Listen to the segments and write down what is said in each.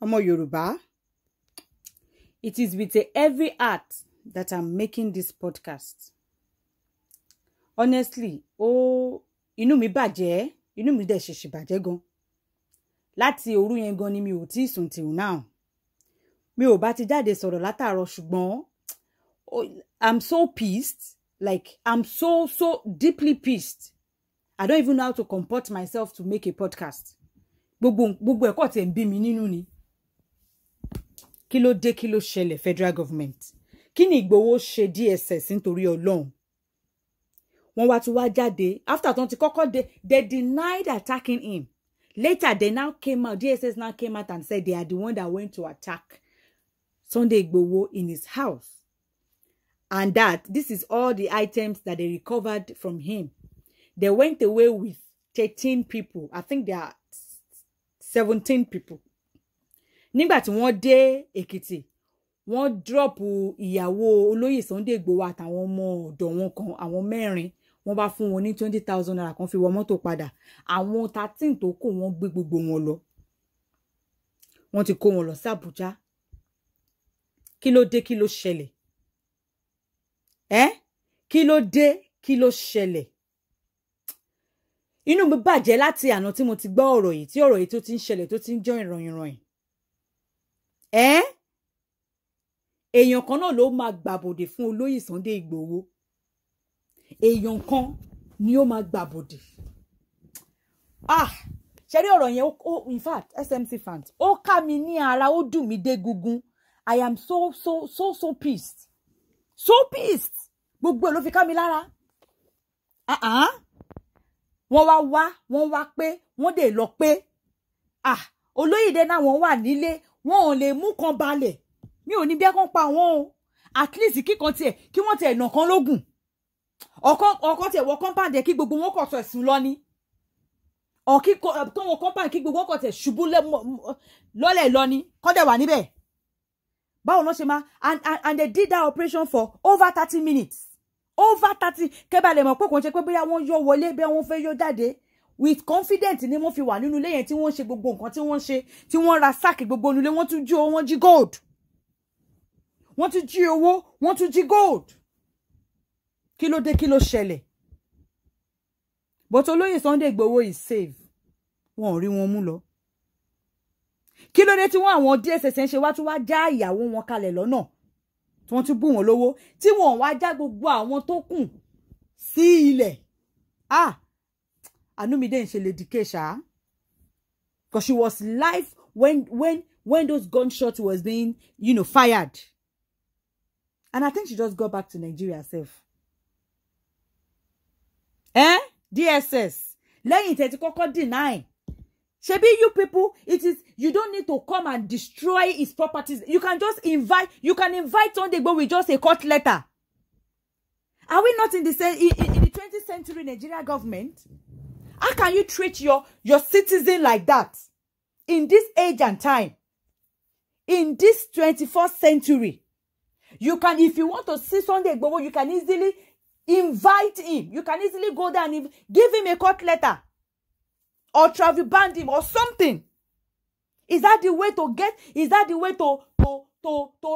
Ọmọ Yorùbá, it is with a heavy heart that I'm making this podcast. Honestly, inú mi bàjẹ́, inú mi dẹ̀ ṣèṣì bàjẹ́ gan. Láti òru yẹn gan ni mi ò tí sùn till now. Mi ò bá ti jáde sọ̀rọ̀ látàárọ̀ ṣùgbọ́n I'm so pissed. Like, I'm so deeply pissed. I don't even know how to comport myself to make a podcast. Gbogbo ẹ̀kọ́ tí ń bí mi nínú ni. Kí ló dé, kí ló ṣẹlẹ̀ federal government? Kí ni Ìgbòho ṣe DSS nítorí Ọlọ́run? Wọ́n wá tún wá jáde. After tó ti kọ́kọ́ they denied attacking him. Later, they now came out. DSS now came out and said they are the one that went to attack Sunday Igboho in his house. And that this is all the items that they recovered from him. They went away with 13 people. I think there are 17 people. Nígbà tí wọ́n dé Èkìtì, wọ́n drop ìyàwó olóyè Sunday Igboho àtàwọn ọmọ ọ̀dọ̀ wọn kan, àwọn mẹ́rin. Wọ́n bá fún wọn ní 20,000 naira kan fi wọ mọ́tò padà. Àwọn 13 tó kù wọ́n gbé gbogbo wọn lọ. Wọ́n ti kó wọn lọ sí Àbújá. Kí ló dé, kí ló ṣẹlẹ̀? Kí ló dé, kí ló ṣẹlẹ̀? Inú mi bàjẹ́ láti àná tí mo ti gbọ́ ọ̀rọ̀ yìí, tí ọ̀rọ̀ yìí tó ti ń ṣẹlẹ̀, tó ti ń jọ ìròyìn. Èèyàn kan náà ló máa gbàbọ̀dè fún olóyè Sunday Igboho. Èèyàn kan ni ó máa gbàbọ̀dè. Ṣé rí ọ̀rọ̀ yẹn, in fact, SMC fans, ó ká mi ní ara, ó dùn mí dé gungun. I am so pissed. So pissed. Gbogbo ẹ̀ ló fi ká mi lára. Wọ́n wá pé, wọ́n dé lọ pé. Olóyè dé náà wọ́n wà nílé, wọ́n ò lè mú kan balẹ̀. Mi ò ní bí ẹ̀kan pa wọ́n o. At least kíkan tiẹ̀, kí wọ́n tiẹ̀ nà kan lógún. Ọkọ tiẹ̀ wọ compound ẹ̀ kí gbogbo wọn kọ̀ tọ̀ ẹ̀sùn lọ ni. Ọ̀kí tó wọ compound kí gbogbo wọn kọ̀ tẹ̀ ṣubú lọ́lẹ̀ lọ ni. Kọ́dẹ̀ wà níbẹ̀. Báwo ló ṣe máa, and they did that operation for over 30 minutes. Over 30. Kẹ́bà lè mọ̀ pé kò ń ṣe pé bóyá wọ́n yọ wọlé, bí wọ́n fẹ́ yọ jáde. With confidence ni wọ́n fi wà nínú ilé yẹn tí wọ́n ṣe gbogbo nǹkan tí wọ́n ṣe, tí wọ́n ra sáàkì gbogbo nínú ilé, wọ́n tún jí owó, wọ́n jí gold. Wọ́n tún jí owó, wọ́n tún jí gold. Kí ló dé, kí ló ṣẹlẹ̀? But olóyè Sunday Igboho is safe. Wọ́n ò rí wọn mú lọ. Kí ló dé tí wọ́n àwọn DSS ń ṣe wá tún wá já ìyàwó wọn kalẹ̀ lọ́nà? Tí wọ́n tún bù wọ́n lówó, tí wọ́n wá já gbogbo àwọn tó kù sí ilẹ̀. Anumide ń ṣe Lady K ṣá. Because she was live when those gunshots was being, fired. And I think she just got back to Nigeria herself. DSS. Lẹ́yìn tẹ́ ti kọ́kọ́ deny. Shebi, you people, you don't need to come and destroy his properties. You can just invite Sunday Igboho with just a court letter. Are we not in the 20th century Nigeria government? How can you treat your citizen like that? In this age and time. In this 21st century. You can, if you want to see Sunday Igboho, you can easily invite him. You can easily go there and give him a court letter. Or travel ban him or something. Is that the way to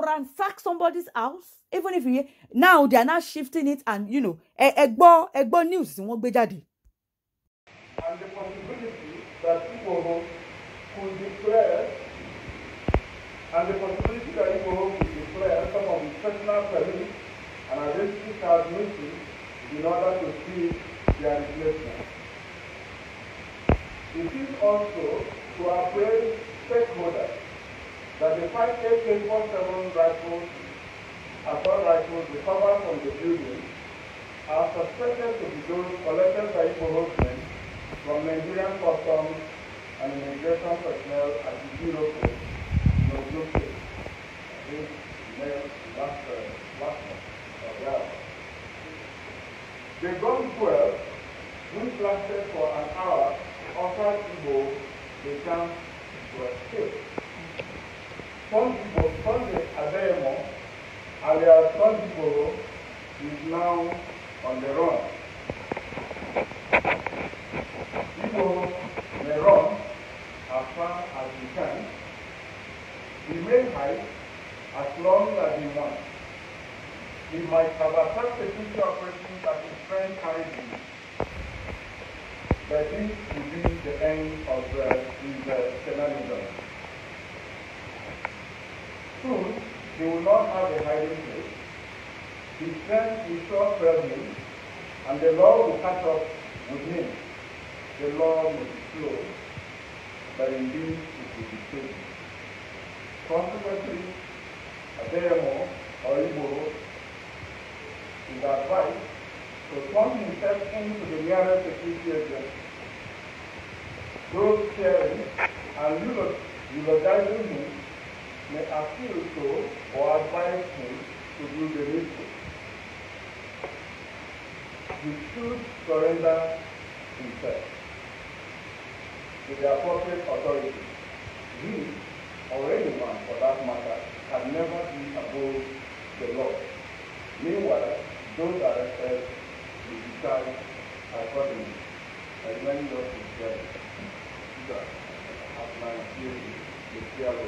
ransack somebody's house? Even if now they are now shifting it and egbo news won't be jáde. And the possibility that Igboho could declare some of his personal family and identity card missing in order to see their replacement. It is also to appraise stakeholders that the 5 AK-47 rifles, assault rifles recovered from the building are suspected to be those collected by Igboho men from Nigerian customs and immigration personnel at the Bureau Post in Ogun State. Last month. The gun fuel, which lasted for an hour, offered Igboho the chance to escape. Sunday Adeyemo, alias Sunday Igboho, is now on the run. might have assessed the future operations that his friend carried him, but this would be the end of his shenanigans. Soon, he will not have a hiding place. His friends will sure fail him, and the law will catch up with him. The law will be slow, but indeed it will be steady. Consequently, Adeyemo or Igbo is advised to turn himself into the nearest security agent. Those caring and eulogizing him may appeal to or advise him to do the needful. He should surrender himself to the appropriate authority. He, or anyone for that matter, can never be above the law. Meanwhile, those arrested will be charged accordingly. As many of his friends, the fear of the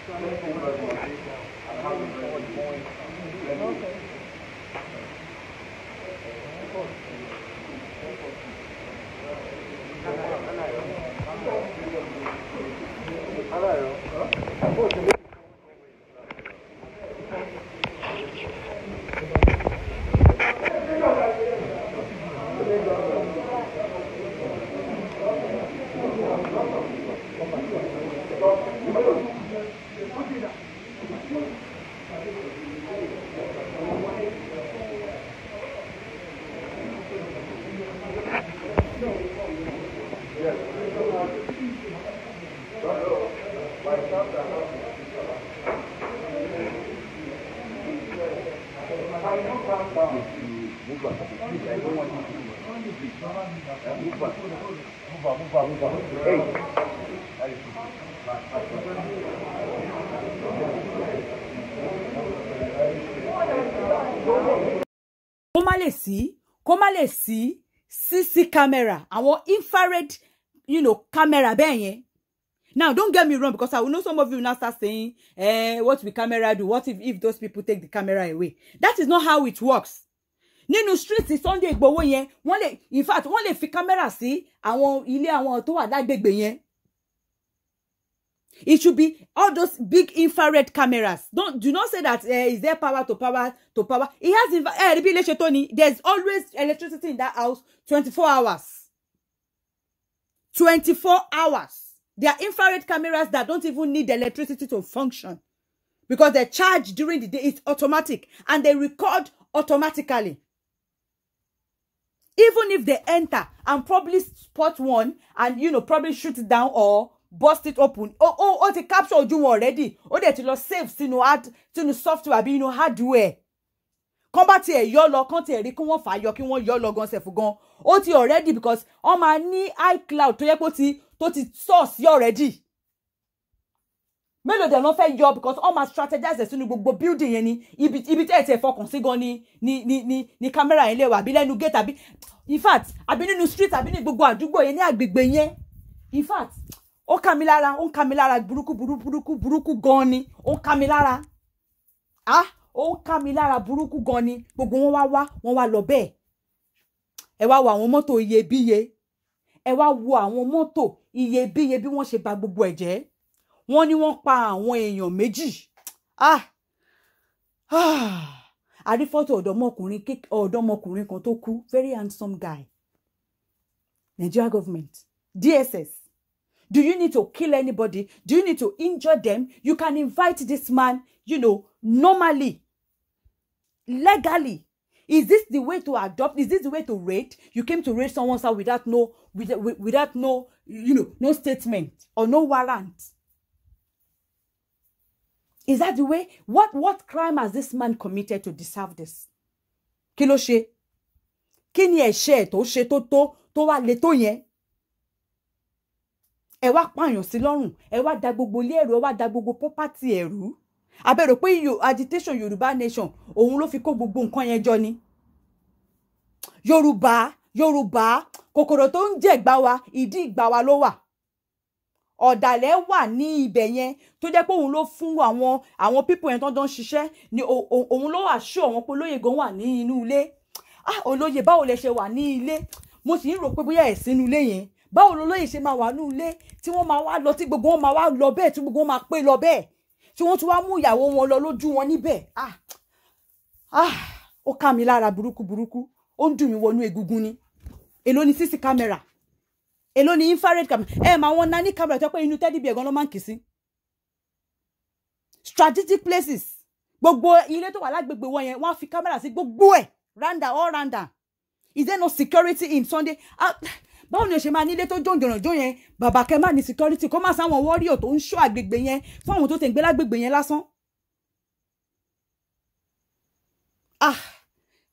Thank you very much, and have a very good morning. kó má lè sí CC camera, àwọn infrared, camera bẹ́ẹ̀ yẹn. Now, don't get me wrong, because I will know some of you now start saying, what will camera do? What if those people take the camera away? That is not how it works. Nínú street Sunday Igboho yẹn, in fact, wọ́n lè fi camera sí àwọn ilé àwọn tó wà lágbègbè yẹn. It should be all those big infrared cameras. Do not say that is there power to power. It has there's always electricity in that house 24 hours. 24 hours. There are infrared cameras that don't even need electricity to function because they're charged during the day. It's automatic and they record automatically. Even if they enter and probably spot one and probably shoot it down or bust it open. They capture you already. They to save sínú software be hardware. Combat here your log can't rí kí wọ́n fà yọ kí wọ́n yọ log on self gan. Ti already because on my ní iCloud tó yẹ kó ti source you already. Mélòó dẹ̀ ló fẹ́ yọ because all my strategize sínú gbogbo building yẹn ni ibi tẹ́ ẹ fọkàn sí gan ni camera yẹn lè wà bí lẹ́nu gate àbí in fact àbí nínú street àbí ní gbogbo àdúgbò yẹn ní àgbègbè yẹn. In fact ó ká mi lára burúkú gan ni ó ká mi lára ó ká mi lára burúkú gan ni gbogbo wọn wá lọ bẹ́ẹ̀. Ẹ wá wo àwọn mọ́tò iyebíye ẹ wá wo àwọn mọ́tò iyebíye bí wọ́n ṣe bà gbogbo ẹ̀ jẹ́. Wọ́n ní wọ́n pa àwọn èèyàn méjì. Àrí fọ́tò ọ̀dọ́mọkùnrin kan tó kú, very handsome guy. Nigeria government, DSS. Do you need to kill anybody? Do you need to injure them? You can invite this man, normally, legally. Is this the way to adopt? Is this the way to raid? You came to raid someone's house without no statement or no warrant. Is that the way? What crime has this man committed to deserve this? Kí ló ṣe? Kí ni ẹ̀ṣẹ̀ tó ṣe tó wá le tó yẹn? Ẹ wá pààyàn sí lọ́rùn, ẹ wá da gbogbo ilé ẹ̀rú, ẹ wá da gbogbo property ẹ̀rú. Abẹ́rò pé agitation Yorùbá nation òun ló fi kó gbogbo nǹkan yẹn jọ ni. Yorùbá kòkòrò tó ń jẹ ìgbà wa ìdí ìgbà wa ló wà. ọ̀dàlẹ̀ wà ní ibẹ̀ yẹn tó jẹ́ pé òun ló fún àwọn people yẹn tó ń ṣiṣẹ́ ni òun ló wà ṣó àwọn pé olóyè gan wà ní inú ilé. Olóyè báwo lẹ ṣe wà ní ilé? Mo sì ń rò pé bóyá ẹ̀ sínú ilé yẹn báwo lolóyè ṣe máa wà ní ilé tí wọ́n máa wá lọ tí gbogbo wọn máa wá lọ bẹ́ẹ̀ tí gbogbo wọn máa pé lọ bẹ́ẹ̀ tí wọ́n tún wá mú ìyàwó wọn lọ lójú wọn níbẹ̀. Ó ká mi lára burúkú burúkú ó ń dùn mí wọnú egungun ni. Èló ni CC camera, èló ni infrared camera, máa wọn nání camera tó pé inú teddy bear gan ló máa ń kì sí. Strategic places gbogbo ilé tó wà lágbègbè wọn yẹn wọ́n á fi camera sí gbogbo ẹ̀ all rounder. Is there no security in Sunday? Báwo ni o ṣe máa nílé tó jòǹjòrànjò yẹn bàbá kẹ́ máa ní security kó má sáwọn warrior tó ń ṣọ́ àgbègbè yẹn fún àwọn tó tẹ̀ ń gbé lágbègbè yẹn lásán.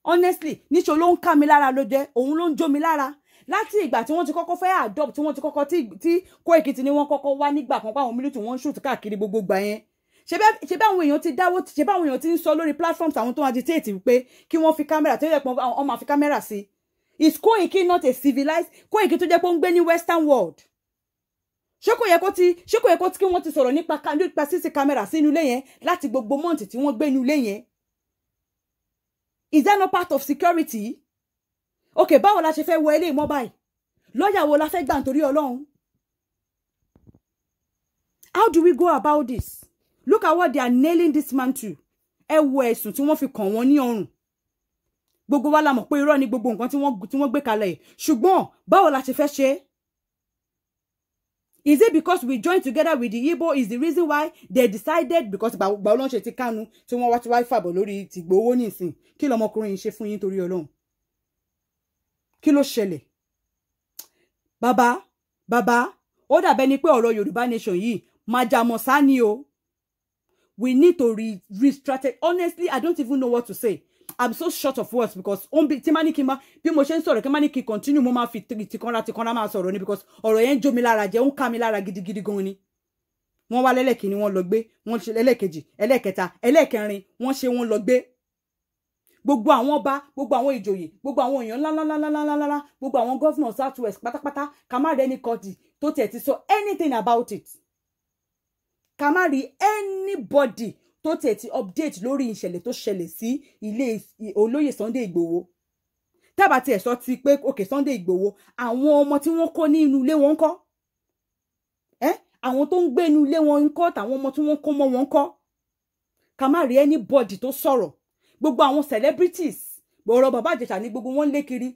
Honestly níṣó ló ń ká mi lára ló jẹ́ òun ló ń jó mi lára láti ìgbà tí wọ́n ti kọ́kọ́ fẹ́ adopt tí wọ́n ti kọ́kọ́ tí Koiki ni wọ́n kọ́kọ́ wá nígbà kan páwọn military wọ́n ń shoot káàkiri gbogbo gbà yẹn. Ṣé bá àwọn èèyàn ti dáwó ṣé bá àwọn èèyàn ti ń sọ lórí platforms àwọn tó ń agitate wípé kí wọ́n fi camera tó yẹ pé wọ́n máa fi camera sí. Is Koiki not a civilized Koiki tó jẹ́ pé ó ń gbé ní western world? Ṣé kò yẹ kó kí wọ́n ti sọ̀rọ̀ nípa CC camera sínú ilé yẹn láti gbogbo month tí wọ́n gbé ní ilé yẹn? Is that not part of security? Okay, báwo la ṣe fẹ́ wọ ilé ìmọ̀ báyìí? Lọ́yà wo la fẹ́ gbà nítorí Ọlọ́run? How do we go about this? Look at what they are nailing this man to. Ẹ wo ẹ̀sùn tí wọ́n fi kàn wọ́n ní ọrùn. Gbogbo wa la mọ̀ pé irọ́ ni gbogbo nǹkan tí wọ́n gbé kalẹ̀. Ṣùgbọ́n báwo la ṣe fẹ́ ṣe? Is it because we joined together with the Igbo is the reason why they decided because báwo ló ń ṣe ti Kanu tí wọ́n wá ti wá fàbọ̀ lórí ti Igboho nísìn kí lọmọkùnrin yìí ṣe fún yín torí Ọlọ́run? Kí ló ṣẹlẹ̀? Bàbá ó dàbẹ́ ni pé ọ̀rọ̀ Yorùbá nation yìí májàmọ̀sá ni o. We need to re-strategize. Honestly, I don't even know what to say. I'm so short of words because tí má ní kí n bá bí mo ṣe ń sọ̀rọ̀ kí n má ní kí n continue mo máa fi tìkanra máa sọ̀rọ̀ ni because ọ̀rọ̀ yẹn ń jó mi lára jẹ́ ó ń ká mi lára gidigidi gan ni. Wọ́n wá lẹ́lẹ́kìíní wọ́n lọ gbé wọ́n ṣe ẹlẹ́kejì ẹlẹ́kẹta ẹlẹ́kẹrin wọ́n lọ gbé. Gbogbo àwọn ọba gbogbo àwọn ìjòyè gbogbo àwọn èèyàn ńláńláńláńláńlá gbogbo àwọn governor south west pátápátá ká má rí anybody tó tiẹ̀ ti sọ anything about it. Ká má rí anybody tó tiẹ̀ ti update lórí ìṣẹ̀lẹ̀ tó ṣẹlẹ̀ sí ilé olóyè Sunday Igboho. Tábà tiẹ̀ sọ ti pé okay Sunday Igboho àwọn ọmọ tí wọ́n kó ní inú ilé wọn ńkọ́? Àwọn tó ń gbé inú ilé wọn ńkọ́ tàwọn ọmọ tí wọ́n kó mọ́ wọn ńkọ́? Ká má rí anybody tó sọ̀rọ̀. Gbogbo àwọn celebrities ọ̀rọ̀ bàbá Ìjẹ̀ṣà ní gbogbo wọn lé kiri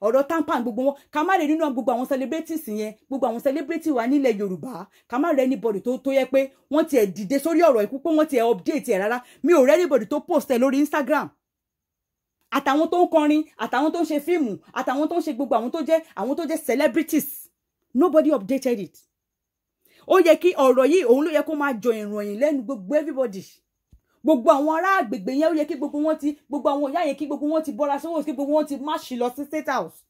ọ̀rọ̀ tampan gbogbo wọn ká má rí nínú gbogbo àwọn celebrities yẹn gbogbo àwọn celebrity wa nílẹ̀ Yorùbá ká má rí anybody tó yẹ pé wọ́n tiẹ̀ dìde sórí ọ̀rọ̀ ikú pé wọ́n tiẹ̀ update ẹ̀ rárá. Mi ò rí anybody tó post ẹ̀ lórí Instagram. Àtàwọn tó ń kọrin àtàwọn tó ń ṣe fíìmù àtàwọn tó ń ṣe gbogbo àwọn tó jẹ́ celebrities nobody updated it. Ó yẹ kí ọ̀rọ̀ yìí òun ló yẹ kó máa jọ ìròyìn lẹ́nu gbogbo everybody. Gbogbo àwọn ará àgbègbè yẹn ó yẹ kí gbogbo àwọn ìyá yẹn kí gbogbo wọn ti bọ́ra sówó kí gbogbo wọn ti má ṣì lọ sí State House.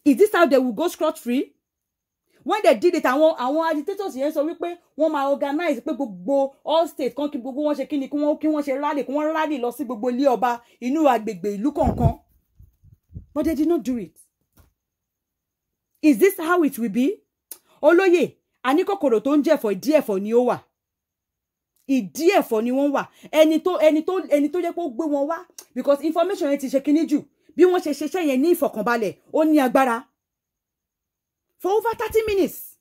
Is this how they will go scot free? When they did it àwọn agitators yẹn sọ wípé wọ́n máa organize pé gbogbo all state kan kí gbogbo wọn ṣe kíni kí wọ́n ṣe rally kí wọ́n rally lọ sí gbogbo ilé ọba inú àgbègbè ìlú kọ̀ọ̀kan. But they did not do it. Is this how it will be? Olóyè àní kòkòrò tó ń jẹ̀fọ́ ìdí ẹ̀fọ́ ni ó wà. Ìdí ẹ̀fọ́ ni wọ́n wà. Ẹni tó jẹ́ pé ó gbé wọn wá because information yẹn ti ṣe kíní jù bí wọ́n ṣe ṣiṣẹ́ yẹn ní ìfọ̀kànbalẹ̀ ó ní agbára. For over 30 minutes.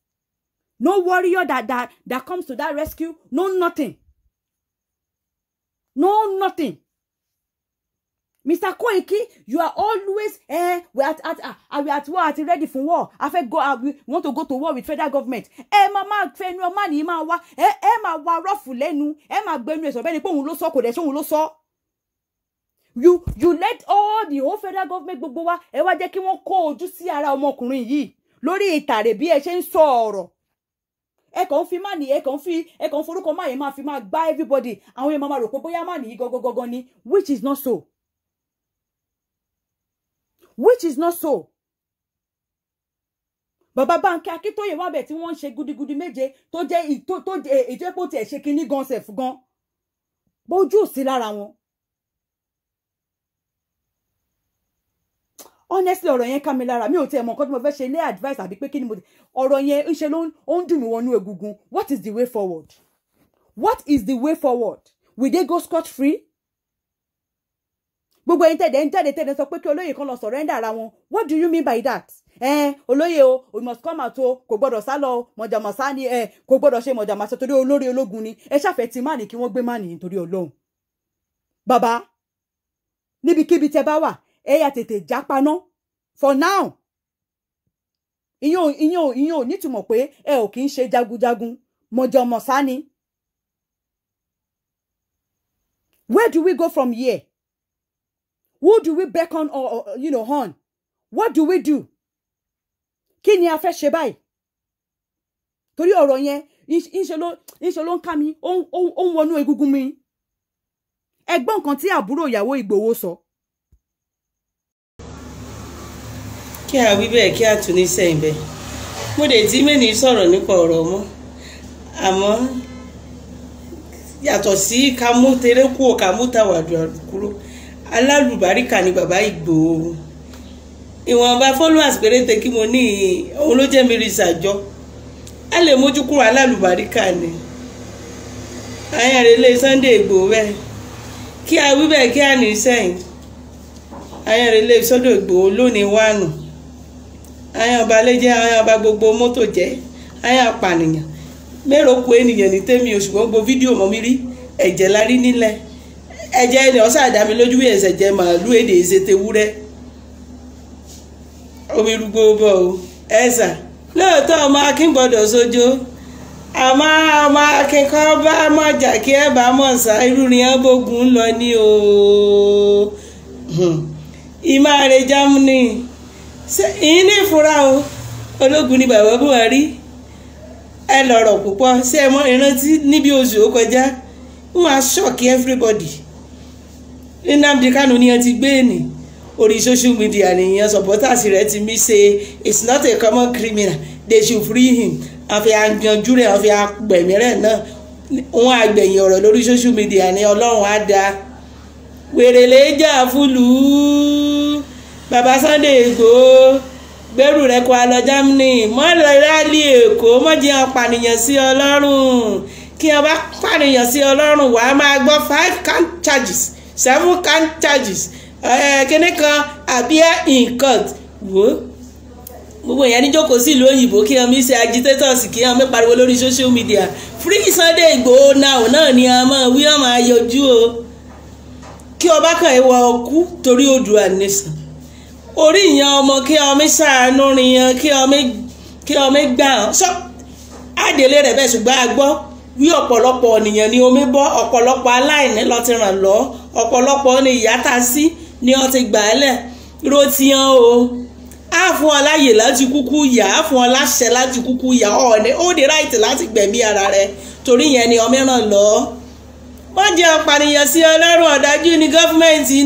No warrior that comes to that rescue. No nothing. No nothing. Mr. Koiki, you are always we are at war, at ready for war. We want to go to war with federal government. Mama fenu ọmọ ni ma wá. Ma wá rough lẹ́nu. Ma gbenu eso be ni pé òun ló sọ kò dé ṣe òun ló sọ. You let all the whole federal government gbogbo wa wá jẹ́ kí wọ́n kó ojú sí ara ọmọkùnrin yìí lórí ìtàrè bí ẹ ṣe ń sọ ọ̀rọ̀. Kàn fi má ní kàn forúkọ má yẹn máa fi máa gbá everybody. Àwọn yẹn máa rò pé bóyá má ní gogogogo ni which is not so. Which is not so. Bàbá Bánkẹ́ Akíntóyè wá bẹ̀ tí wọ́n ń ṣe gudigudi méje tó jẹ́ ìjẹ́pọ̀ tí ẹ̀ ṣe kíní gan sẹ̀fù gan. Bójú sí lára wọn. honestly ọ̀rọ̀ yẹn ká mi lára mi ò tiẹ̀ mọ̀ nǹkan tí mo fẹ́ ṣe ilé advice àbí pé kí ni mo ọ̀rọ̀ yẹn ń ṣe ló ń dùn mí wọnú egungun. What is the way forward? What is the way forward? Will they go scot free? Gbogbo ẹ̀yin tẹ̀dẹ̀ ń jáde tẹ̀dẹ̀ sọ pé kí olóyè kan lọ surrender ara wọn. What do you mean by that? Olóyè o, we must come out o, kò gbọ́dọ̀ sá lọ mọ̀jàmọ̀sá ni kò gbọ́dọ̀ ṣe mọ̀jàmọ̀sá torí olórí ológun ni. Ẹ ṣàfẹ́ ti máàní kí wọ́n gbé máàní nítorí Ọlọ́run. Bàbá, níbikíbi tẹ bá wà, ẹ yá tètè jápaná. For now. Ìyẹn ò nítumọ̀ pé ẹ ò kì í ṣe jagunjagun. Mọ̀jàmọ̀sá ni. Where do we go from here? Who do we beckon or on? What do we do? Kí ni a fẹ́ ṣe báyìí? Torí ọ̀rọ̀ yẹn ìṣe ló ń ká mi, ó ń wọnú egungun mi. Ẹgbọ́n nǹkan tí àbúrò ìyàwó Ìgbòho sọ. Kí a wí bẹ́ẹ̀ kí a tún ní sẹ́yìn bẹ́ẹ̀. Mo dé tí mẹ́ni sọ̀rọ̀ nípa ọ̀rọ̀ mọ́. Àmọ́ yàtọ̀ sí ká mú tẹ́lẹ̀ kú ká mú tàwàdù kúrò. Alálùbáríkà ni bàbá Ìgbòho. Ìwọ̀nba followers péréte kí mo ní òun ló jẹ́ mi rí ìsàjọ́. A lè mójú kúrò alálùbáríkà ni. Ayọ̀rẹ́lẹ̀ Sunday Ìgbòho bẹ́ẹ̀. Kí a wí bẹ́ẹ̀ kí a ní sẹ́yìn. Ayọ̀rẹ́lẹ̀ Sunday Ìgbòho lónìí wánu. Ayọ̀ balẹ̀ jẹ́ ayọ̀ bá gbogbo mọ́tò jẹ́. Ayọ̀ apànìyàn. Mẹ́rò kú ènìyàn ní tèmi òṣùgbọ́n gbogbo fídíò mọ́ mi rí ẹ̀jẹ̀ la rí nílẹ̀. Ẹ̀jẹ̀ ni ọ̀sà àdámi lójú ẹ̀sẹ̀ jẹ́ màálù èdè ìṣètè wúrẹ́. Omi rúgbó bọ̀ o. Ẹ̀sà lóòótọ́ ọmọ Akin gbọ́dọ̀ sójó. Àmọ́ ọmọ Akin kọ́ bá mọ̀jà kí ẹ bá mọ̀ sá irú ni ẹ bógun lọ ní o. Ìmáre Germany. Ìyín ní ìfura o. Ológun ni bàbá Buhari. Ẹ lọ̀rọ̀ púpọ̀ ṣé ẹ mọ̀ ìrántí níbi oṣù ó kọjá. Wọ́n á ṣọ́ọ̀kì everybody. Nnamdi Kanu ni ẹ ti gbé ní orí social media nìyẹn supporters rẹ̀ ti mí ṣe it's not a common criminal they should free him àfi àgbẹ̀njú rẹ̀ àfi àgbẹ̀mí rẹ̀ náà wọ́n àgbẹ̀yìn ọ̀rọ̀ lórí social media ní Ọlọ́run á dá wèrèlé jà fúlù bàbá Sunday Ìgbòho gbẹ́rù rẹ̀ kó a lọ Germany mọ́ lọ rálì Èkó mọ́ jẹ́ apànìyàn sí Ọlọ́run kí wọ́n bá pànìyàn sí Ọlọ́run wàá máa gbọ́ 5 count charges 7 count charges kíní kan appear in court wo gbogbo èèyàn ní jókòó sí ìlú òyìnbó kí wọ́n mi ṣe agitators kí wọ́n mi pariwo lórí social media free Sunday Ìgbòho náà ni a máa wí ọmọ ayọjú o kí ọba kan ìwọ ọkú torí Oòduà nation orí ìyẹn ọmọ kí ọmọ ṣàánú rìnyàn kí ọmọ gbà hàn sọ àdélé rẹ̀ bẹ́ẹ̀ ṣùgbọ́n a gbọ́ wí ọ̀pọ̀lọpọ̀ ènìyàn ni omi bọ́ ọ̀pọ̀lọpọ̀ aláìní ló ti ràn lọ́ ọ̀pọ̀lọpọ̀ ní ìyá ta sí ni wọ́n ti gbà á lẹ̀ ro ti hàn o á fún ọ láyè láti kúkú yà á fún ọ láṣẹ láti kúkú yà ọ̀ọ́ni ó di ráìtì láti gbẹ̀mí ara rẹ torí yẹn ni ọmọ ràn lọ́ wọ́n jẹ́ ọ̀pànìyàn sí Ọlọ́run ọ̀dájú ní gọ́fìmẹ̀ntì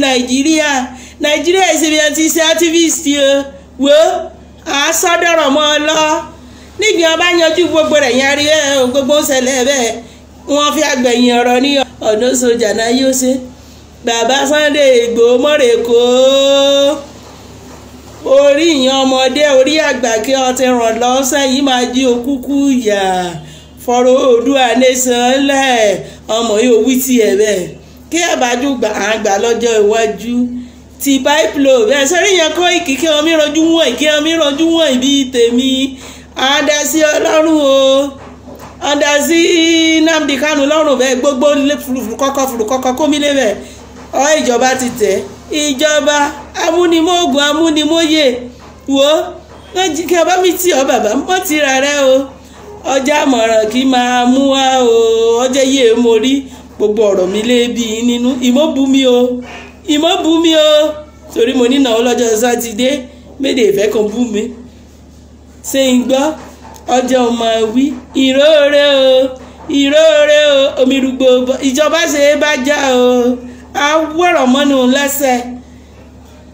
Nàìjíríà ìsinmi ti ṣe activist o wo àásọdọ̀rọ̀ mọ́ ọ lọ níbi ọba yanjú gbogbo rẹ̀ yẹn rí gbogbo ń ṣẹlẹ̀ bẹ́ẹ̀ wọ́n fi àgbẹ̀yìn ọ̀rọ̀ ní ọ̀nà sójà náà yóò ṣe bàbá Sunday Ìgbòho mọ̀rẹ̀kọ́ orí ìyẹn ọmọdé orí àgbà kí ọ ti ràn lọ́sẹ̀ yìí máa jí òkúkú yà fọ̀rọ̀ Oòduà nation lẹ̀ ọmọ yóò wí tiẹ̀ bẹ́ẹ̀ kí àbájú àgbà lọ́jọ́ iwájú ti pipeline bẹ́ẹ̀ sẹ́rí yẹn kọ́ ìkíkí ọmọ ìrànjú wọ̀nyí kí ọmọ ìrànjú wọ̀nyí bíi tèmi àdá sí Ọlọ́run o àdá sí Nnamdi Kanu lọ́rùn bẹ́ẹ̀ gbogbo fùrùkọ́kọ́ kómílé bẹ́ẹ̀ ọ ìjọba ti tẹ̀ ìjọba amúnimóògùn amúnimóyè wo kí ọba mi tì ọ bàbá mọ́ ti rà rẹ o ọjà àmọ̀ràn kí máa mú wá o ọjọ́ yìí mo rí gbogbo ọ̀rọ̀ mi lébi nínú ìmọ̀ bú mi o torí mo nínáwó lọ́jọ́ sátidé méde ìfẹ́ kan bú mi ṣe ń gbọ́ ọjọ́ ọmọ wí ìróore o omi rúgbó ìjọba ṣe é bá já o awọ́rọ̀ mọ́nú lẹ́sẹ̀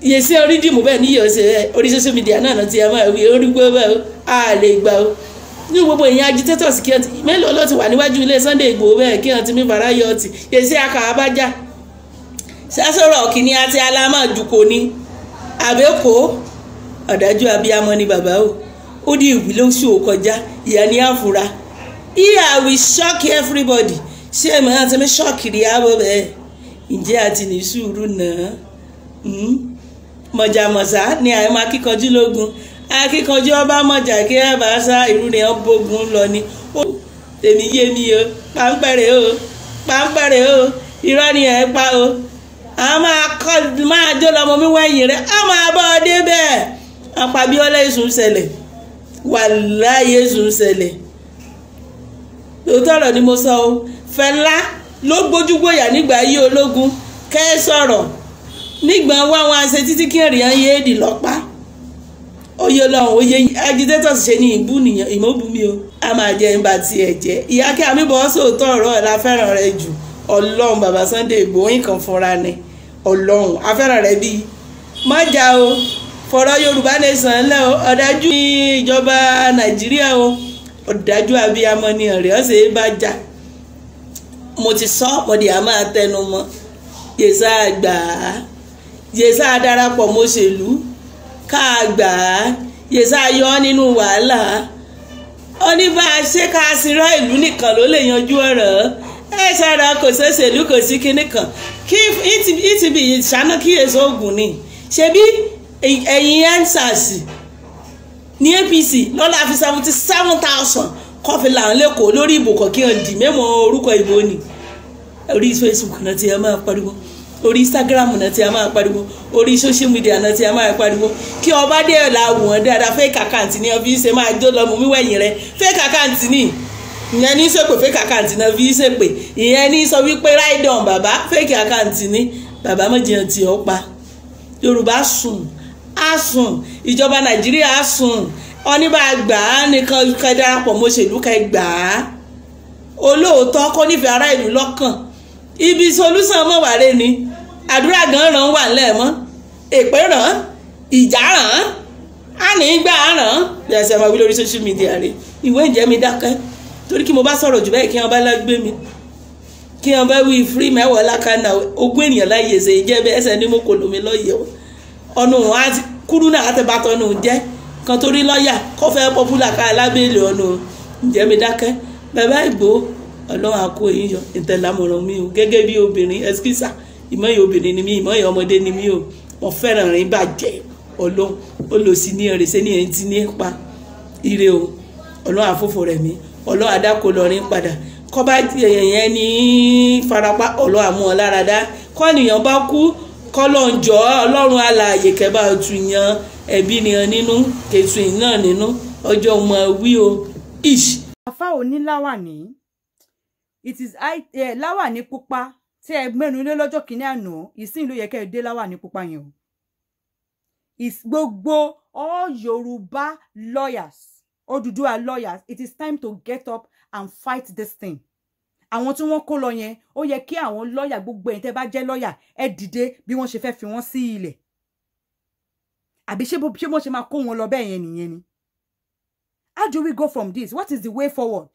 yèsí orí dìmú bẹ́ẹ̀ ní yòóṣe orí social media náà ti ẹ̀ máa wí orí gbó bẹ́ẹ̀ o a lè gbà o ní gbogbo èèyàn agitators kí ọtí mélòó ló ti wà níwájú ilé Sunday Ìgbòho bẹ́ẹ̀ kí ọtí mi fara yọ ọtí yèsí aka abájá sásọ̀rọ̀ kìíní àti alámà jùkò ni àbẹ́kọ́ ọ̀dájú abiyamọ ni bàbá ó di ìwí lóṣù ó kọjá ìyá ní àfúrá ìyá we shock everybody ṣé èmi àti mi shock rí àbọ̀ bẹ́ẹ̀ ǹjẹ́ àti ní sùúrù náà mọ̀jàmọ̀sá ni àìmọ̀ akíkanjú lógun akíkanjú ọba mọ̀jà kí ẹ bá sá irú ni wọ́n bógun lọ ni tèmi yé mi o pàǹpẹ̀rẹ̀ o irọ́ ni ẹ̀ pa o àwọn máa jó lọmọ mi wẹ̀yìn rẹ̀ á máa bọ́ ọ débẹ̀ àpàbíọ́lá èsùn ṣẹlẹ̀ wàláhì èsùn ṣẹlẹ̀ lóòótọ́ ọ̀rọ̀ ni mo sọ o Fẹlá ló gbójúgbòyà nígbà yí ológun kẹ́ sọ̀rọ̀ nígbà wá wọn ṣe títí kí èèyàn yé èdè lọ́pàá oyè ọlọ́run oyè agitators ṣe ní ìbú nìyẹn ìmọ̀bùnmi o a máa jẹ ìbá tiẹ̀ jẹ́ ìyá kí àmì bọ́ sóòótọ́ ọ̀rọ̀ ẹ̀ la fẹ́ràn rẹ jù ọlọ́run bàbá Sunday Igboho nǹkan fúnra ni ọlọ́run afẹ́ràn rẹ bíi mọ́jà o fọ̀rọ̀ Yorùbá nation lẹ́ o ọ̀dájú ní ìjọba Nàìjíríà o ọ̀dájú abiyamọ ni ọ̀rẹ́ ọ̀sẹ̀ bá jà mo ti sọ ọmọdé a máa tẹnu mọ́ yèsà gbà á yèsà darapọ̀ mọ́ṣèlú ká gbà á yèsà yọ nínú wàhálà ó ní bá a ṣe ká sinra ìlú nìkan ló lè yanjú ọ̀rọ̀ ẹ sára kò ṣèṣèlú kò sí kinní kan kí ìtìbí ìṣáná kíyèsí oògùn ni ṣebí ẹ̀yìn ansars ní APC lọ́la fi 77,000 kọfí làwọn lẹ́kọ̀ọ́ lórí ìbò kọ̀kí hàn dì mẹ́mọ̀ orúkọ ìbò ni orí Facebook náà ti a máa pariwo orí Instagram náà ti a máa pariwo orí social media náà ti a máa pariwo kí ọba dé ọ̀la wọ̀n dáadáa fake account ní ọbí ṣe máa jó lọ́mú wíwẹ̀yìn rẹ fake account ní ìyẹn ní sọ pé fake account náà fi ṣe pé ìyẹn ní sọ wípé ride on bàbá fake account ní bàbá mọ̀jìyàn tí ó pa Yorùbá sùn á sùn ìjọba Nàìjíríà á sùn oníbà gbà á nìkan ká darapọ̀ mọ́ṣèlú ká gbà á olóòótọ́ kó nífẹ̀ẹ́ ará ìlú lọ́kàn ibi solúsàn mọ̀ wàrẹ́ ni àdúrà gan ràn wà ńlẹ̀ mọ́ èpè ràn ìjà ràn á ní gbà ràn bí a ṣe máa wí lórí social media rẹ̀ ìwé ìjẹ́ mi dákẹ́ torí kí mo bá sọ̀rọ̀ jù bẹ́ẹ̀ kí wọ́n bá lágbé mi kí wọ́n bá wí free mẹ́wàá lákànnà ogún ènìyàn láyè ṣe ìjẹ́ bẹ́ẹ̀ ẹsẹ̀ ní mo kò lómi lọ́yẹ̀ ọ̀nà kúrú náà àti bàtọ̀ nù jẹ́ kan torí lọ́ọ̀yà kọ́ fẹ́ pọ́pùlà ká alábẹ́ẹ̀lì ọ̀nà ǹjẹ́ mi dákẹ́ bàbá Ìgbòho ọlọ́run àkó èyí yọ ìtẹ̀lámọ̀ràn mi o gẹ́gẹ́ bí obìnrin ẹskísà ìmọ̀ye obìnrin ni mí ìmọ̀ye ọmọdé ni mí o mo fẹ́ràn rìn bàjẹ́ ọlọ́run olùsí ní ẹ̀rẹ̀sẹ̀ ní ẹ̀yìn tí ní pa ire o ọlọ́run àfófò rẹ̀ mí ọlọ́run àdákò lọ́rin padà kọ́ bá yẹn ní farapa ọlọ́run àmú ọ lára dá kọ́ nìyàn bá kú kọ́ lọ́njọ́ ọlọ́run alààyè kẹ́bà tún yan ẹbí nìyàn nínú kẹtù náà nínú ọjọ́ ọmọ wí o ish. àfa òní láwàní it is láwàní pupa tí ẹ mẹ́nu lé lọ́jọ́ kìíní àná ìsìn ló yẹ kẹ́ ẹ dé láwàní pupa yẹn o gbogbo all Yorùbá lawyers Odùduwà lawyers it is time to get up and fight this thing. Àwọn tí wọ́n kó lọ yẹn ó yẹ kí àwọn lọ́yà gbogbo ẹ̀yin tẹ́ bá jẹ́ lọ́yà ẹ dìde bí wọ́n ṣe fẹ́ fi wọ́n sí ilẹ̀ àbí ṣé wọ́n ṣe máa kó wọn lọ bẹ́ẹ̀ yẹn nìyẹn ni. How do we go from this? What is the way forward?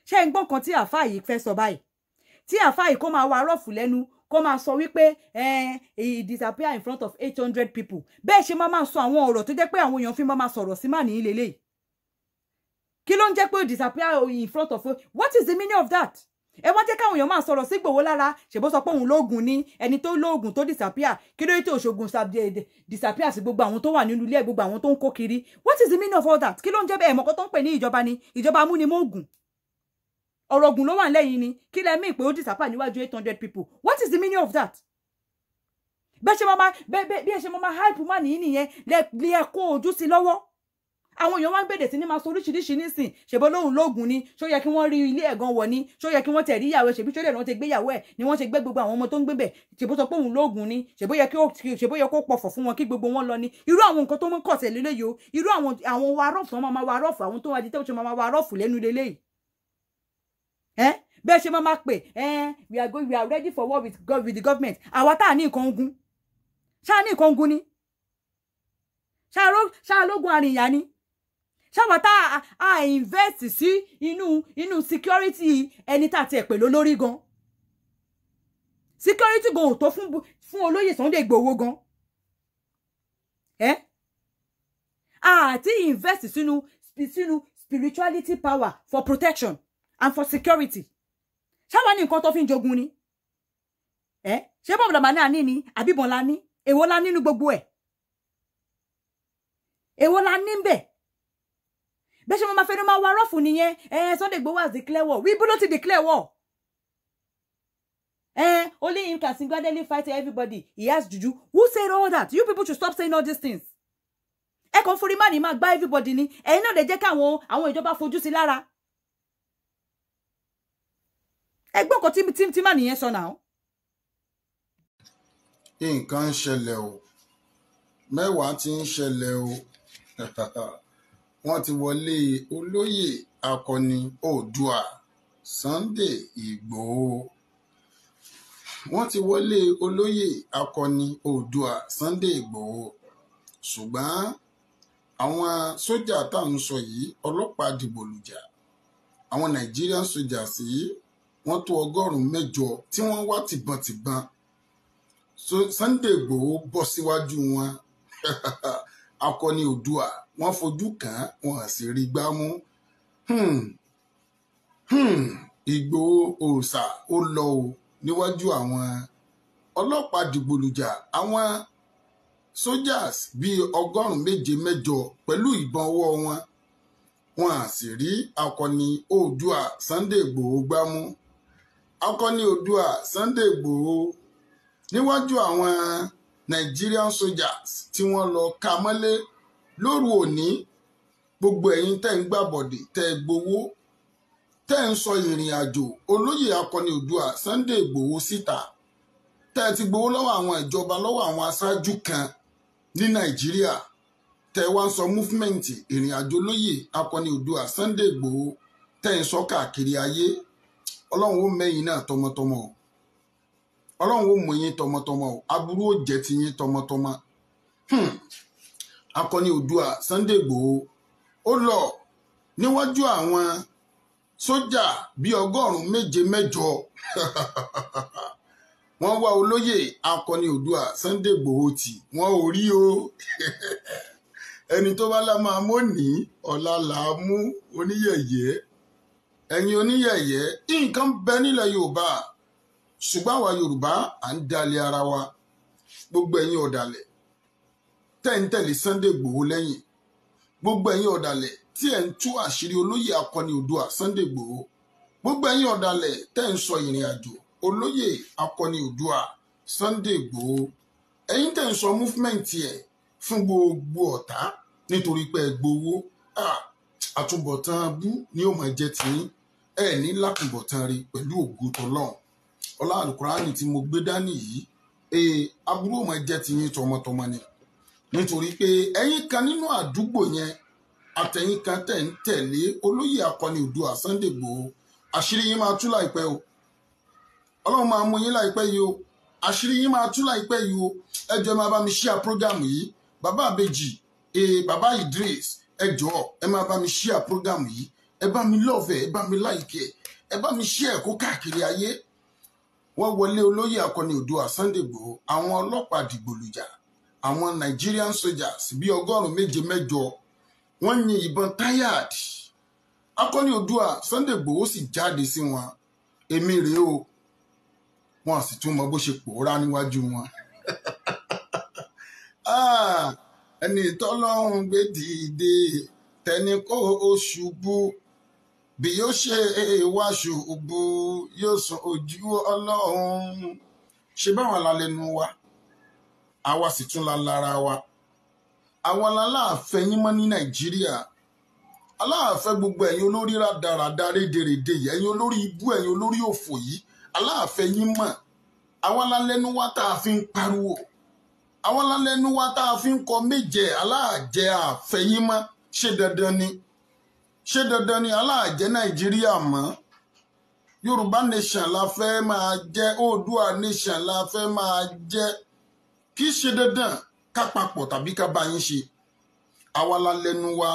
Ṣé ń gbọ́n kan tí àfáà yìí fẹ́ sọ báyìí tí àfáà yìí kó máa wá rọ́ọ̀fù lẹ́nu kó máa sọ wípé he disappear in front of 800 people bẹ́ẹ̀ ṣe máa sọ àwọn ọ̀rọ̀ tó jẹ́ pé àwọn èèyàn fi máa sọ̀rọ̀ sí mà ní ilé lẹ́yìn kí ló ń jẹ́ pé disappear in front of what is the meaning of that? Ẹ wọ́n jẹ́ káwọn èèyàn máa sọ̀rọ̀ sí Ìgbòho lára ṣèbó sọ pé òun lóògùn ní ẹni tó lóògùn tó disappear kí ló tó ṣoògùn disappear sí gbogbo àwọn tó wà nínú ilé gbogbo àwọn tó ń kó kiri what is the meaning of all that? Kí ló ń jẹ́ bẹ́ẹ̀ mọ̀kọ́ tó ń pè ní ìjọba ni ìjọba amúnimóògùn ọ̀rọ̀ ògùn ló wà lẹ́yìn ni kí lẹ́ mí pé ó disappear níwájú 800 people what is the meaning of that? bí ẹ ṣe máa hype man yìí nìyẹn lẹ kó ojú sí lọ́wọ́ àwọn èèyàn wá ń gbèdè sí ní máa sọ oríṣiríṣi nísìn ṣèbó lóhùn lóògùn ni ṣó yẹ kí wọ́n rí ilé ẹ̀gàn wọ̀ ni ṣó yẹ kí wọ́n tẹ̀rí ìyàwó ṣèbí ṣó yẹ kí wọ́n ti gbé ìyàwó ẹ̀ ni wọ́n ṣe gbé gbogbo àwọn ọmọ tó ń gbé bẹ̀ ṣèbó sọ pé òun lóògùn ni ṣèbó yẹ kó pọ̀fọ̀ fún wọn kí gbogbo wọn lọ ni irú àwọn nǹkan tó ń kọ̀sẹ̀ lélẹ́yìí o irú àwọn warọ́ọ̀fù wọn máa warọ́ọ̀fù àwọn tó wá di tẹ́wọ́ ṣe máa warọ́ọ̀fù lẹ́nu lélẹ́yìí bẹ́ẹ̀ ṣe máa pè we are ready for war with the government àwa tá à ní nǹkan ogun ṣáà ní nǹkan ogun ni ṣáà lógun àrìnyà ni ṣáwa tá a invest sí inú security ẹni tá ti ẹ̀ pè lólórí gan security gan ò tó fún olóyè Sunday Igboho gan àti invest sínú spirituality power for protection and for security. Ṣáwa ní nǹkan tó fi ń jogun ni? Ṣé bọ́ọ̀bù làmà náà ní ni àbíbọn la ní? Èwo la nínú gbogbo ẹ̀? Èwo la ní ń bẹ̀? Bẹ́ẹ̀ ṣe mo máa fẹ́ ní máa wá rọ́ọ̀fù nìyẹn. Sunday Igboho has declared war. Wíbú ló ti declare war. Only him can single-handedly fight everybody. He has juju. Who said all that? You people should stop saying all these things. Kàn fún rimani máa gba everybody ni. Ẹ̀yin náà lè jẹ́ káwọn ìjọba fojú sí lára. Ẹgbọ́n kan tí má nìyẹn sọ náà. Nǹkan ń ṣẹlẹ̀ o. Mẹ́wàá ti ń ṣẹlẹ̀ o. Wọ́n ti wọlé olóyè akọni Oòduà Sunday Igboho. Wọ́n ti wọlé olóyè akọni Oòduà Sunday Igboho. Ṣùgbọ́n àwọn sójà tá à ń sọ yìí ọlọ́pàá dìgbòlùjà. Àwọn Nigerian soldiers yìí wọ́n tó 100 tí wọ́n wá tìbọntìbọn. Sunday Igboho bọ́ síwájú wọn. Akọni Oòduà wọ́n fojú kàn wọ́n sì rí gbámú. Igboho òòṣà ó lọ o níwájú àwọn ọlọ́pàá dìgbòlùjà. Àwọn soldiers bíi 7 pẹ̀lú ìbọn ọwọ́ wọn. Wọ́n á sì rí akọni Oòduà Sunday Igboho gbámú. Akọni Oòduà Sunday Igboho níwájú àwọn Nigerian soldiers tí wọ́n lọ ká mọ́lé lóru òní. Gbogbo ẹ̀yin tẹ́ ń gbàbọ̀dè tẹ́ gbowó tẹ́ ń sọ ìrìn àjò olóyè akọni Oòduà Sunday Igboho síta. Tẹ́ ti gbowó lọ́wọ́ àwọn ìjọba lọ́wọ́ àwọn aṣáájú kan ní Nàìjíríà. Tẹ́ wá ń sọ movement ìrìn àjò olóyè akọni Oòduà Sunday Igboho tẹ́ ń sọ káàkiri ayé. Ọlọ́run ó mẹ́yìn náà tọmọtọmọ o. Ọlọ́run ó mú yín tọmọtọmọ o. Aburú ó jẹ́ ti yín tọmọtọmọ. Akọni Oòduà Sunday Igboho ó lọ níwájú àwọn sójà bíi 7 wọ́n wá olóyè akọni Oòduà Sunday Igboho tì wọ́n ò rí o. Ẹni tó bá lá máa mọ́ ní ọ̀la là á mú oníyẹ̀yẹ́. Ẹ̀yin oníyẹ̀yẹ́ nǹkan bẹ nílẹ̀ Yorùbá ṣùgbọ́n àwa Yorùbá à ń dalẹ̀ ara wa. Gbogbo ẹ̀yin ọ̀dàlẹ̀ tẹ́ ń tẹ̀lé Sunday Igboho lẹ́yìn. Gbogbo ẹ̀yin ọ̀dàlẹ̀ tí ẹ̀ ń tú àṣírí olóyè akọni Oòduà Sunday Igboho. Gbogbo ẹ̀yin ọ̀dàlẹ̀ tẹ́ ń sọ ìrìn àjò olóyè akọni Oòduà Sunday Igboho. Ẹ̀yin tẹ́ ń sọ movement ẹ̀ fún gbogbo ọ̀tá nítorí pé ẹ gbowó. Àtúbọ̀tán bú ni ó máa jẹ́ tiyín. Ẹ ní lákùbọ̀tán rí pẹ̀lú ògo t'Ọlọ́run. Ọlá Al-Qur'ani tí mo gbé dání yìí aburú ó máa jẹ́ tiyín tọmọtọmọ ni. Nítorí pé ẹ̀yin kan nínú àdúgbò yẹn àtẹ̀yin kan tẹ̀ ń tẹ̀lé olóyè akọni Oòduà Sunday Igboho. Àṣírí yín máa tú láìpẹ́ o. Ọlọ́run máa mú yín láìpẹ́ yìí o. Àṣírí yín máa tú láìpẹ́ yìí o. Ẹ jọ̀ọ́ máa bá mi share program yìí. Bàbá Àbèjì bàbá Idris ẹ jọ̀ọ́ ẹ máa bá mi share program yìí. Ẹ bá mi love ẹ bá mi like ẹ bá mi share kó káàkiri ayé. Wọ́n wọlé olóyè akọni Oòduà Sunday Igboho. Àwọn ọlọ́pàá dìgbòlùjà àwọn Nigerian soldiers bíi 7 wọ́n yin ìbọn tired. Akọni Oòduà Sunday Igboho sì jáde sí wọn. Èmi rèé o. Wọ́n sì tún mọ bó ṣe pòórá níwájú wọn. Ẹni tọ́lọ́run gbé dìde tẹni kó o ṣubú bí yóò ṣe wá ṣubú yóò sàn ojú Ọlọ́run. Ṣé báwọn lálẹ́nu wa àwa sì tún lára wa. Àwọn aláàfẹ́ yín mọ́ ní Nàìjíríà. Aláàfẹ́ gbogbo ẹ̀yin olórí rádaràda rédèrèdè yìí, ẹ̀yin olórí ibú, ẹ̀yin olórí òfò yìí. Aláàfẹ́ yín mọ̀. Àwọn alálẹ́nu wa tá a fi ń pariwo. Àwọn alálẹ́nu wa tá a fi ń kọ méje aláàjẹ àfẹ́ yín mọ́. Ṣé dandan ni? Ṣé dandan ni aláàjẹ Nàìjíríà mọ́? Yorùbá nation la fẹ́ máa jẹ́. Oòduà nation la fẹ́ máa jẹ́. Kì í ṣe dandan ká papọ̀ tàbí ká bá yín ṣe. Àwa la lẹ́nu wa.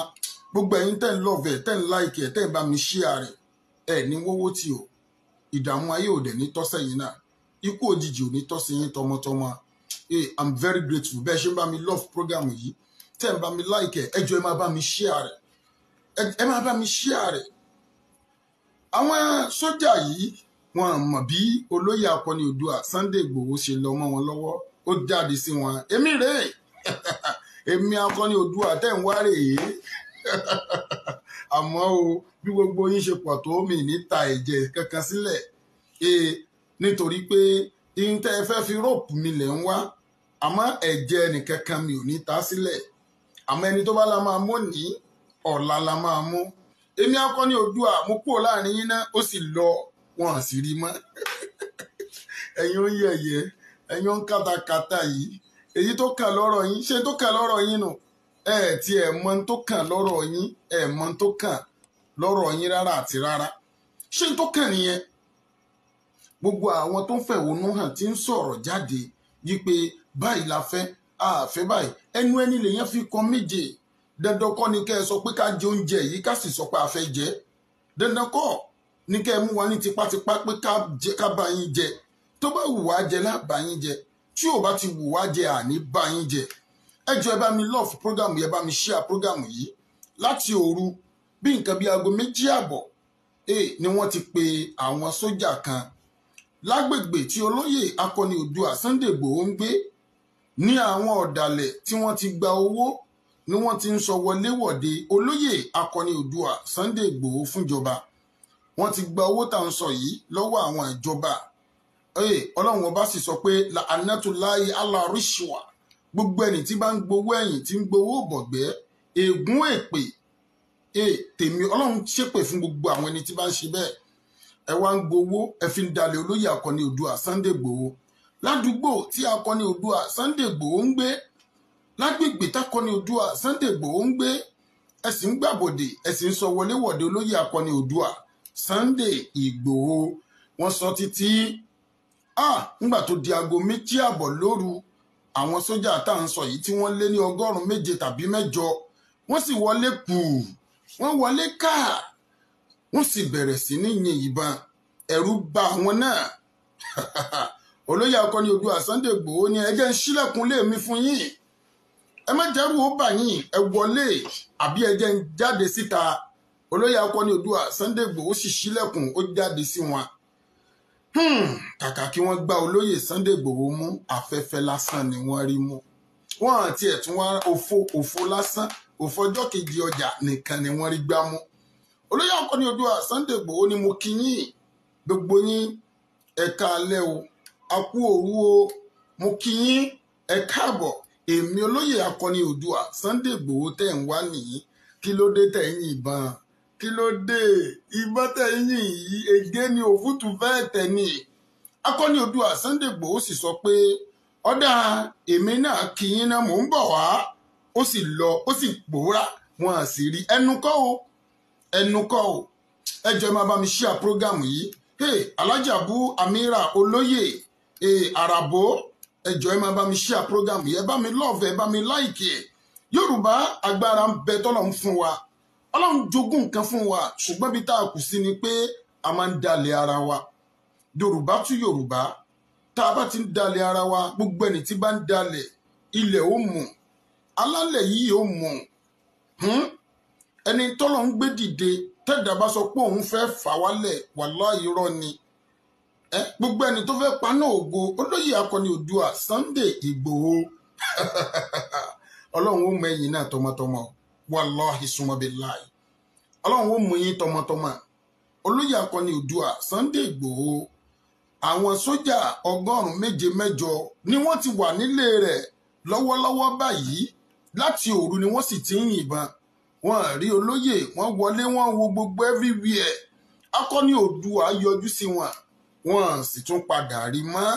Gbogbo ẹ̀yin tẹ́ ń love ẹ̀ tẹ́ ń like ẹ̀ tẹ́ ń bá mi share rẹ̀. Ẹ ní wọ́wọ́ tí o. Ìdààmú ayé ò dẹ̀ ní tọ́sẹ̀ yín náà. Ikú òjijì ò ní tọ́sẹ̀ yín tọmọtọmọ. I'm very grateful bẹ́ẹ̀ ṣe ń bá mi love program yìí. tẹ́ ń bá mi like ẹ jọ̀ọ́ ẹ máa bá mi share rẹ̀ ẹ máa bá mi share rẹ̀. àwọn sójà yìí wọn mọ̀ bí olóyè akọni Oòduà Sunday Igboho ṣe lọ mọ́ wọn lọ́wọ́ ó jáde sí wọn èmi rèé èmi akọni Oòduà tẹ́ ń wá rèé àmọ́ o bí gbogbo yín ṣe pọ̀ tó mi níta ẹ̀jẹ̀ kankan sílẹ̀ nítorí pé ihun tẹ́ ẹ fẹ́ fi róòpù mi lẹ̀ ń wá àmọ́ ẹ̀jẹ̀ nìkankan mi ò ní ta sílẹ̀ àmọ́ ẹni tó bá la máa mú ní ọ̀la la máa mú èmi akọni Oòduà mo kúrò láàrin yín náà ó sì lọ wọn sì rí mọ́ ẹ̀yin ó yẹ̀yẹ́ ẹ̀yin ó ń kàtàkàtà yìí èyí tó kàn lọ́rọ̀ yín ṣé tó kàn lọ́rọ̀ yín nù tí ẹ̀ mọ̀ tó kàn lọ́rọ̀ yín ẹ̀ mọ̀ tó kàn lọ́rọ̀ yín rárá àti rárá ṣé tó kàn nìyẹn gbogbo àwọn tó ń fẹ̀hónú hàn tí ń sọ̀rọ̀ jáde yí pé báyìí la fẹ́ àfẹ́ báyìí ẹnu ẹni lèyàn fi kan méje dandan kọ́ ni kẹ́ ẹ sọ pé ká jẹ oúnjẹ yìí ká sì sọ pé a fẹ́ jẹ dandan kọ́ ni kẹ́ ẹ mú wa ní tipátipá pé ká bá yín jẹ tó bá wù wá jẹ lábá yín jẹ tí ò bá ti wù wá jẹ àní bá yín jẹ ẹ jọ̀ọ́ ẹ bá mi love program yìí ẹ bá mi share program yìí láti òru bí nǹkan bí aago 2:30 ni wọ́n ti pe àwọn sójà kan lágbègbè tí olóyè akọni Oòduà Sunday Igboho ń gbé ní àwọn ọ̀dàlẹ̀ tí wọ́n ti gba owó ni wọ́n ti ń sọ wọléwọ̀de olóyè akọni Oòduà Sunday Igboho fúnjọba wọ́n ti gba owó tá à ń sọ yìí lọ́wọ́ àwọn ìjọba ọlọ́run ọba sì sọ pé la anatulayi alarishwa gbogbo ẹni tí bá ń gbowó ẹ̀yìn tí ń gbowó bọ̀gbẹ́ ègún èpè tèmi ọlọ́run ṣépè fún gbogbo àwọn ẹni tí bá ń ṣe bẹ́ẹ̀ ẹ wá ń gbowó ẹ fi ń dalẹ̀ olóyè akọni Oòduà Sunday Igboho ládùúgbò tí akọni Oòduà Sunday Igboho ń gbé lágbègbè tákọni Oòduà Sunday Igboho ń gbé ẹ sì ń gbàbọ̀dè ẹ sì ń sọ wọléwọ̀de olóyè akọni Oòduà Sunday Igboho wọ́n sọ títí nígbà tó di aago 2:30 lóru àwọn sójà tá à ń sọ yìí tí wọ́n lé ní 7 tàbí 8 wọ́n sì wọlé kù wọ́n wọlé káà wọ́n sì bẹ̀rẹ̀ sí ní yin ìbọn ẹ̀rù bà àwọn náà olóyè akọni Oòduà Sunday Igboho ní ẹ jẹ́ ń ṣílẹ̀kùn lé mi fún yín ẹ má jẹ́rù ó bà yín ẹ wọlé àbí ẹ jẹ́ ń jáde síta olóyè akọni Oòduà Sunday Igboho sì ṣílẹ̀kùn ó jáde sí wọn kàkà kí wọ́n gbá olóyè Sunday Igboho mú afẹ́fẹ́ lásán ni wọ́n rí mú wọ́n àti ẹ̀tún wá òfo lásán òfo ọjọ́ kejì ọjà nìkan ni wọ́n rí gbá mú olóyè akọni Oòduà Sunday Igboho ni mo kí yín gbogbo yín ẹ káalẹ́ o a kú òru o mo kí yín ẹ káàbọ̀ èmi olóyè akọni Oòduà Sunday Igboho tẹ̀ ń wá nìyí kí ló dé tẹ̀ ń yìnbọn kí ló dé ìbọn tẹ̀ ń yìn yìí ègé ni òfútù fẹ́ẹ̀ tẹ̀ ni akọni Oòduà Sunday Igboho sì sọ pé ọ̀dà èmi náà kí yín náà mò ń bọ̀ wá ó sì lọ ó sì pòórá wọn à sì rí ẹnu kọ́ o ẹ jọ̀ọ́ máa bá mi share program yìí Alhaji Abu Amira olóyè àràbò ẹ jọ̀ọ́ máa bá mi share program yìí ẹ bá mi love ẹ bá mi like ẹ Yorùbá agbára ń bẹ tọ́lọ́run fún wa Ọlọ́run jogún nǹkan fún wa ṣùgbọ́n bí tá a kù sí ni pé a máa ń dalẹ̀ ara wa Yorùbá tún Yorùbá tá a bá ti ń dalẹ̀ ara wa gbogbo ẹni tí bá ń dalẹ̀ ilẹ̀ ó mọ̀ alálẹ̀ yìí ó mọ̀ ẹni tọ́lọ́run gbé dìde tẹ́dà bá sọ pé òun fẹ́ fà wálẹ̀ wàláhì irọ́ ni gbogbo ẹni tó fẹ́ paná ògo olóyè akọni Oòduà Sunday Igboho Ọlọ́run ó mọ ẹ̀yin náà tọmọtọmọ wàláhì summa billahi Ọlọ́run ó mú yín tọmọtọmọ olóyè akọni Oòduà Sunday Igboho àwọn sójà 107 ni wọ́n ti wà nílé rẹ̀ lọ́wọ́lọ́wọ́ báyìí láti òru ni wọ́n sì ti ń yìnbọn wọ́n rí olóyè wọ́n wọlé wọ́n wo gbogbo everywhere akọni Oòduà yọjú sí wọn wọ́n sì tún padà rí mọ́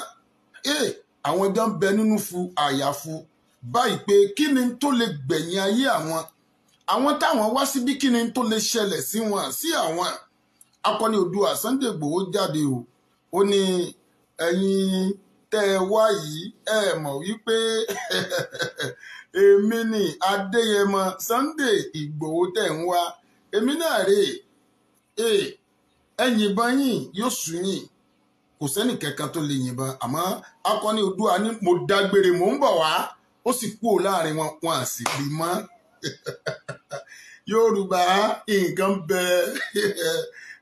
àwọn jọ ń bẹ nínú àyàfu báyìí pé kí ni tó lè gbẹ̀yìn ayé àwọn táwọn wá síbí kí ni tó lè ṣẹlẹ̀ sí wọn sí àwọn akọni Oòduà Sunday Igboho jáde ó ní ẹ̀yin tẹ́ ẹ wá yìí ẹ mọ̀ wípé èmi ni Adéyẹmọ Sunday Igboho tẹ̀ ń wá èmi náà rè ẹ yìnbọn yìí yóò sùn yìí kò sẹ́nì kankan tó lè yìnbọn àmọ́ akọni Oòduà ní mo dágbére mò ń bọ̀ wá ó sì kúrò láàrin wọn, wọn à sì rí mọ́. Yorùbá nǹkan bẹ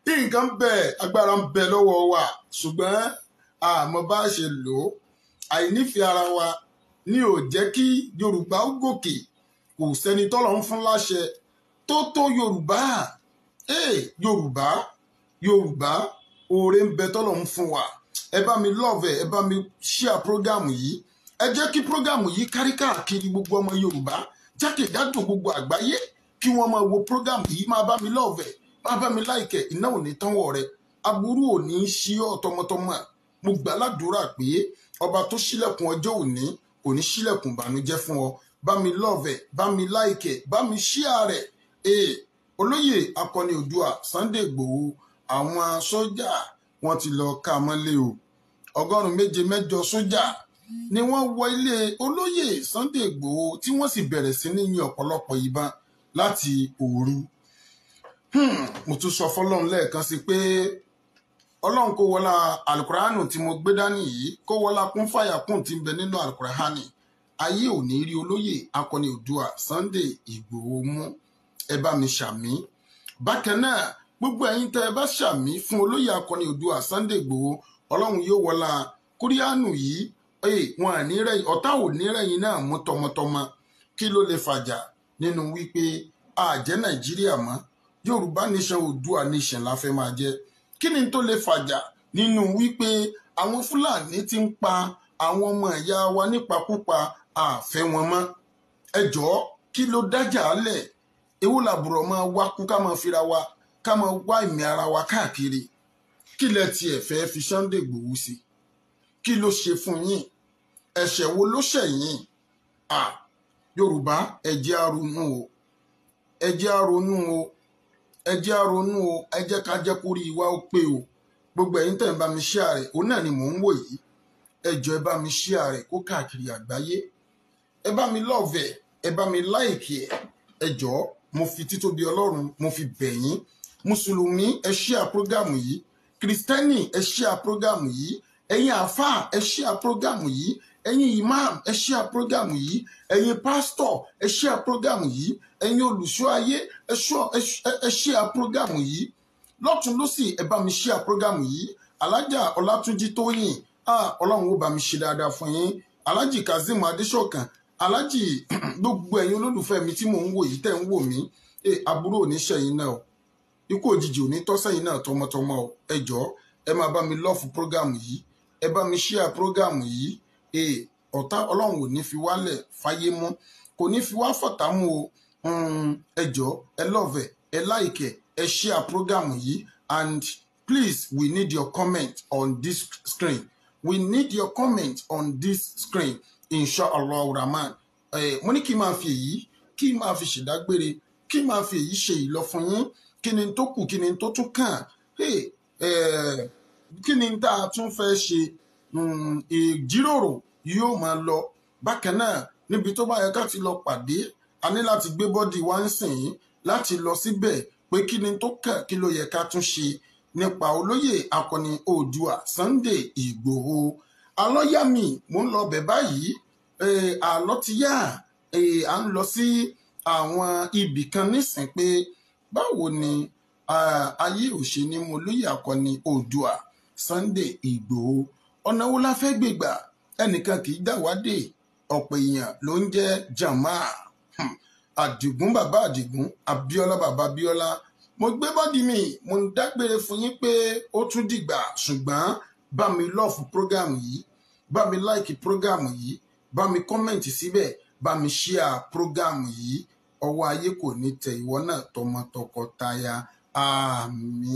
nǹkan bẹ agbára ń bẹ lọ́wọ́ wa ṣùgbọ́n àmọ́ bá ṣe lò ó. Àìnífẹ̀ẹ́ ara wa ní ò jẹ́ kí Yorùbá ó gòkè. Kò sẹ́ni tọ́lọ̀ ń fún láṣẹ tó tó Yorùbá. Yorùbá Yorùbá oore ń bẹ tọ́lọ̀ ń fún wa. Ẹ bá mi love ẹ bá mi share program yìí. Ẹ jẹ́ kí program yìí kárí káàkiri gbogbo ọmọ Yorùbá jákèjádò gbogbo àgbáyé kí wọ́n máa wo program yìí. Máa bá mi love ẹ, máa bá mi like ẹ, iná ò ní tán wọ̀ rẹ, aburú ò ní ṣí ọ tọmọtọmọ. Mo gbà ládùúrà pé ọba tó ṣílẹ̀kùn ọjọ́ òní kò ní ṣílẹ̀kùn ìbànújẹ́ fún ọ. Bá mi love ẹ, bá mi like ẹ, bá mi share rẹ. Olóyè akọni Oòduà Sunday Igboho, àwọn sójà wọ́n ti lọ ká mọ́lé o. 107 sójà ni wọ́n wọ ilé olóyè Sunday Igboho tí wọ́n sì bẹ̀rẹ̀ sí ní yin ọ̀pọ̀lọpọ̀ ìbọn láti òru. Mo tún sọ fọ́lọ́run lẹ́ẹ̀kan sí pé Ọlọ́run kó wọlá alukurahanu tí mo gbé dání yìí, kó wọlá kún fàyà kún tí ń bẹ nínú alukurahani. Ayé ò ní rí olóyè akọni Oòduà Sunday Igboho mú. Ẹ bá mi ṣàmì. Bákan náà gbogbo ẹ̀yin tẹ́ ẹ bá ṣàmì fún olóyè akọni Oòduà Sunday Igboho, Ọlọ́run yóò wọlá kúríánù yìí. Wọn à ní rẹ̀yìn, ọ̀tá ò ní rẹ̀yìn náà mú tọmọtọmọ. Kí ló lè fàjà nínú wípé àjẹ́ Nàìjíríà mọ́, Yorùbá nation Oòduà nation la fẹ́ máa jẹ́? Kí ni tó lè fàjà nínú wípé àwọn Fúlàní ti ń pa àwọn ọmọ ìyá wa nípakúpa, àfẹ́ wọn mọ́? Ẹ jọ̀ọ́, kí ló dájà lẹ̀? Èwo làbùrọ̀ máa wá kú ká máa fira wa, ká máa wá ìmì ara wa káàkiri? Kí lẹ tiẹ̀ fẹ́ fi Sunday Igboho sí? Kí ló ṣe fún yín? Ẹ̀ṣẹ̀ wo ló ṣẹ̀ yín? Yorùbá ẹ jẹ́ á ronú o, ẹ jẹ́ á ronú o, ẹ jẹ́ á ronú o, ẹ jẹ́ ká jẹ́ kó rí wa ó pé o. Gbogbo ẹ̀yin tẹ́ ń bá mi share rẹ̀, òun náà ni mò ń wò yìí. Ẹ jọ̀ọ́ ẹ bá mi share rẹ̀ kó káàkiri àgbáyé. Ẹ bá mi love ẹ, ẹ bá mi like ẹ. Ẹ jọ̀ọ́, mo fi títóbi Ọlọ́run mo fi bẹ̀ yín. Mùsùlùmí ẹ share program yìí, Kristẹni ẹ share program yìí, ẹ̀yin àfáà ẹ share program yìí, ẹ̀yin imam ẹ share program yìí, ẹ̀yin pastor ẹ share program yìí, ẹ̀yin olùṣọ́ ayé ẹ share program yìí. Lọ́tùn lósì ẹ bá mi share program yìí. Alájà Ọlátúnjí Tóyìn, Ọlọ́run ó bá mi ṣe dáadáa fún yín. Alájì Kazeem Adéṣọ̀kan, alájì gbogbo ẹ̀yin olólùfẹ́ mi tí mò ń wò yìí tẹ́ ń wò mí, aburú ò ní ṣẹ̀yìn náà o, ikú òjijì ò ní tọ́ sẹ́yìn náà tọmọtọmọ o. Ẹ jọ̀ọ́ ẹ máa bá mi lọ́ọ̀fù program yìí, ẹ bá mi share program yìí. Ọ̀tá Ọlọ́run ò ní fi wálẹ̀ fáyé mú, kò ní fi wá fọ̀tá mú o. Ẹ jọ̀ọ́ ẹ love ẹ like ẹ share program yìí. And please, we need your comment on this screen. We need your comment on this screen. Inshallah Rahman. Mo ní kí n máa fi èyí, kí n máa fi ṣèdágbére, kí n máa fi èyí ṣe ìlọ fún yín. Kí ni tó kù, kí ni tó tún kàn? Kí ni tá a tún fẹ́ ṣe? Ìjíròrò yóò máa lọ. Bákan náà níbi tó bá yẹ ká ti lọ pàdé, a ní láti gbé bọ́dì wá ń sìn láti lọ síbẹ̀ pé kí ni tó kàn, kí ló yẹ ká tún ṣe nípa olóyè akọni Oòduà Sunday Igboho. Alọ́yàmì mò ń lọ bẹ̀ báyìí. Àlọ́ ti yá. À ń lọ sí àwọn ibì kan nísìn pé báwo ni ayé ò ṣe ní mo olóyè akọni Oòduà Sunday Igboho. Ọ̀nà wo la fẹ́ gbégbà? Ẹnìkan kì í dáwádé, ọ̀pọ̀ èèyàn ló ń jẹ́ jàmá. Àdìgún bàbá Àdìgún, Abíọ́lá bàbá Abíọ́lá. Mo gbé bọ́dì mi, mo ń dágbére fún yín pé ó tún dìgbà, ṣùgbọ́n bá mi lọ́ọ̀fù program yìí, bá mi láìkì program yìí, bá mi kọ́mẹ̀ntì síbẹ̀, bá mi share program yìí. Ọwọ́ ayé kò ní tẹ ìwọ náà tọmọ tọkọtaya. Àmín.